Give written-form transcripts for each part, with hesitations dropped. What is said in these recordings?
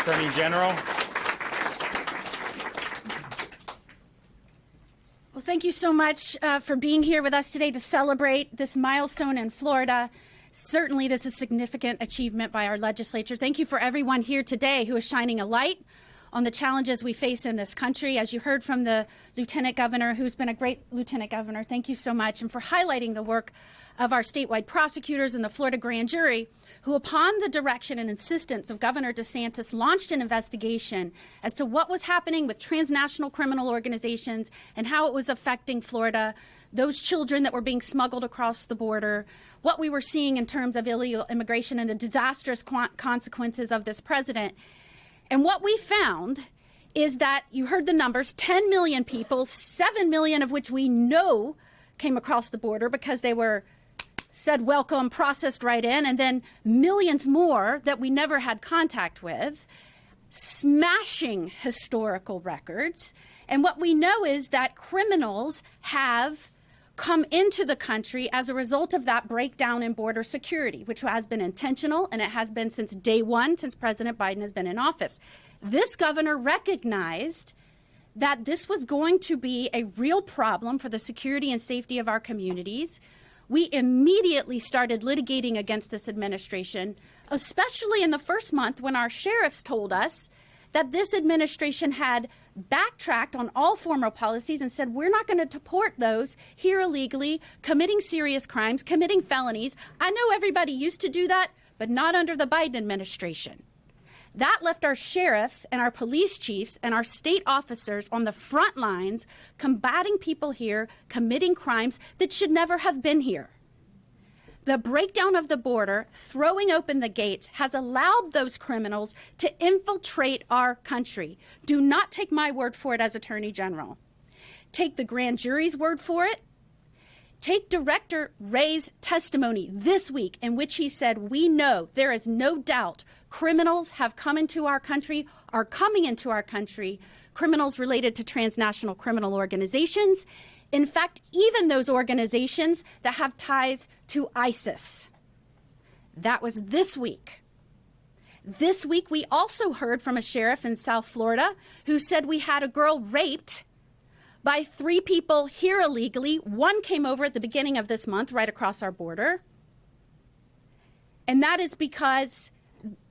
Attorney General. Well, thank you so much for being here with us today to celebrate this milestone in Florida. Certainly, this is a significant achievement by our legislature. Thank you for everyone here today who is shining a light on the challenges we face in this country. As you heard from the Lieutenant Governor, who's been a great Lieutenant Governor, thank you so much, and for highlighting the work of our statewide prosecutors and the Florida grand jury, who, upon the direction and insistence of Governor DeSantis, launched an investigation as to what was happening with transnational criminal organizations and how it was affecting Florida, those children that were being smuggled across the border, what we were seeing in terms of illegal immigration and the disastrous consequences of this president. And what we found is that, you heard the numbers, 10 million people, 7 million of which we know came across the border because they were said welcome, processed right in, and then millions more that we never had contact with, smashing historical records. And what we know is that criminals have come into the country as a result of that breakdown in border security, which has been intentional, and it has been since day one, since President Biden has been in office. This governor recognized that this was going to be a real problem for the security and safety of our communities. We immediately started litigating against this administration, especially in the first month when our sheriffs told us that this administration had backtracked on all former policies and said, we're not going to deport those here illegally, committing serious crimes, committing felonies. I know everybody used to do that, but not under the Biden administration. That left our sheriffs and our police chiefs and our state officers on the front lines combating people here, committing crimes that should never have been here. The breakdown of the border, throwing open the gates, has allowed those criminals to infiltrate our country. Do not take my word for it as Attorney General. Take the grand jury's word for it. Take Director Wray's testimony this week in which he said, we know there is no doubt criminals have come into our country, are coming into our country, criminals related to transnational criminal organizations. In fact, even those organizations that have ties to ISIS. That was this week. This week, we also heard from a sheriff in South Florida who said we had a girl raped by 3 people here illegally. 1 came over at the beginning of this month, right across our border. And that is because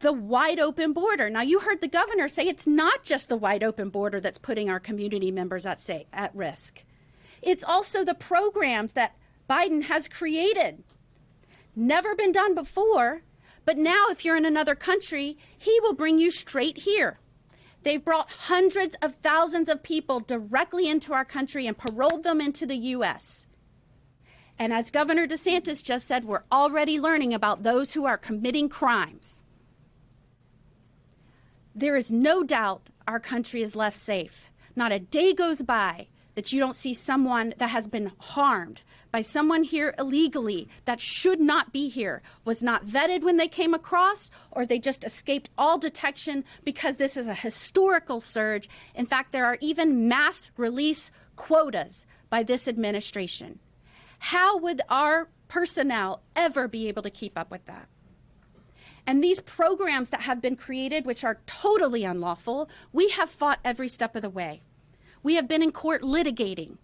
the wide open border. Now, you heard the governor say it's not just the wide open border that's putting our community members at risk. It's also the programs that Biden has created. Never been done before, but now if you're in another country, he will bring you straight here. They've brought hundreds of thousands of people directly into our country and paroled them into the U.S. And as Governor DeSantis just said, we're already learning about those who are committing crimes. There is no doubt our country is left safe. Not a day goes by that you don't see someone that has been harmed by someone here illegally that should not be here, was not vetted when they came across, or they just escaped all detection because this is a historical surge. In fact, there are even mass release quotas by this administration. How would our personnel ever be able to keep up with that? And these programs that have been created, which are totally unlawful, we have fought every step of the way. We have been in court litigating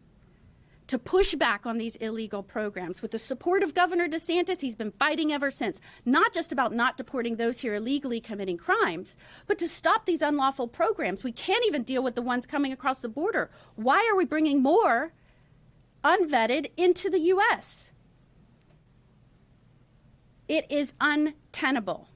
to push back on these illegal programs. With the support of Governor DeSantis, he's been fighting ever since, not just about not deporting those here illegally committing crimes, but to stop these unlawful programs. We can't even deal with the ones coming across the border. Why are we bringing more unvetted into the U.S.? It is untenable.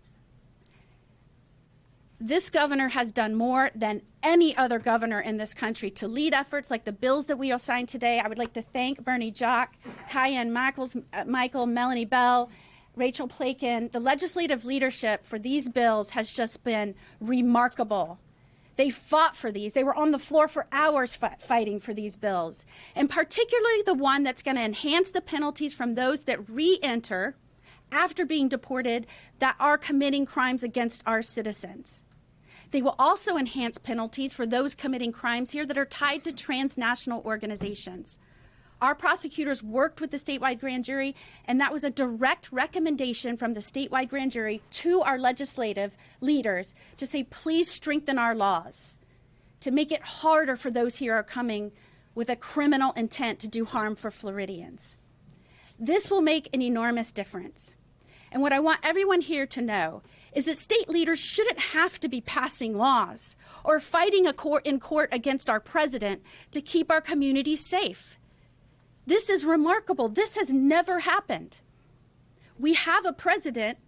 This governor has done more than any other governor in this country to lead efforts like the bills that we assigned today. I would like to thank Bernie Jock, Kyan Michael, Melanie Bell, Rachel Plakin. The legislative leadership for these bills has just been remarkable. They fought for these. They were on the floor for hours fighting for these bills, and particularly the one that's going to enhance the penalties from those that re-enter after being deported that are committing crimes against our citizens. They will also enhance penalties for those committing crimes here that are tied to transnational organizations. Our prosecutors worked with the statewide grand jury, and that was a direct recommendation from the statewide grand jury to our legislative leaders to say, please strengthen our laws, to make it harder for those here who are coming with a criminal intent to do harm for Floridians. This will make an enormous difference. And what I want everyone here to know is that state leaders shouldn't have to be passing laws or fighting in court against our president to keep our communities safe. This is remarkable. This has never happened. We have a president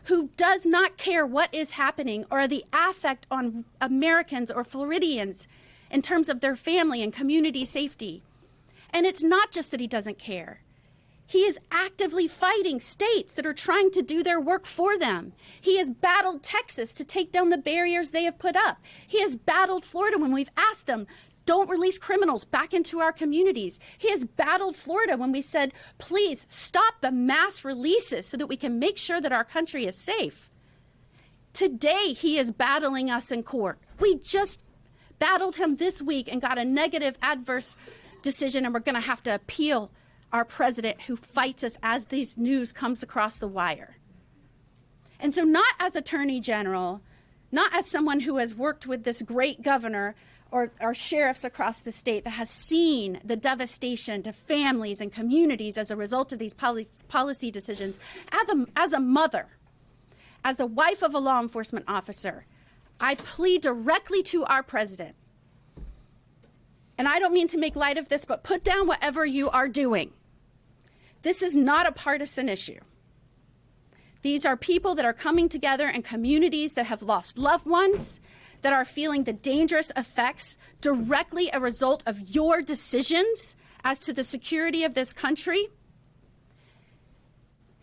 who does not care what is happening or the effect on Americans or Floridians in terms of their family and community safety. And it's not just that he doesn't care. He is actively fighting states that are trying to do their work for them. He has battled Texas to take down the barriers they have put up. He has battled Florida when we've asked them, don't release criminals back into our communities. He has battled Florida when we said, please stop the mass releases so that we can make sure that our country is safe. Today, he is battling us in court. We just battled him this week and got a negative adverse decision, and we're going to have to appeal our president who fights us as this news comes across the wire. And so not as Attorney General, not as someone who has worked with this great governor or sheriffs across the state that has seen the devastation to families and communities as a result of these policy decisions, as a mother, as a wife of a law enforcement officer, I plead directly to our president. And I don't mean to make light of this, but put down whatever you are doing. This is not a partisan issue. These are people that are coming together in communities that have lost loved ones, that are feeling the dangerous effects directly a result of your decisions as to the security of this country.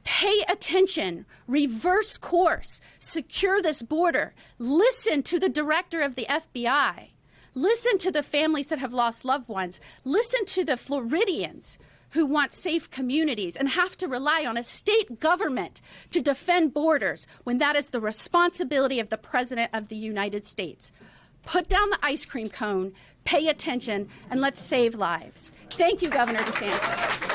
Pay attention, reverse course, secure this border, listen to the director of the FBI, listen to the families that have lost loved ones, listen to the Floridians who want safe communities and have to rely on a state government to defend borders when that is the responsibility of the President of the United States. Put down the ice cream cone, pay attention, and let's save lives. Thank you, Governor DeSantis.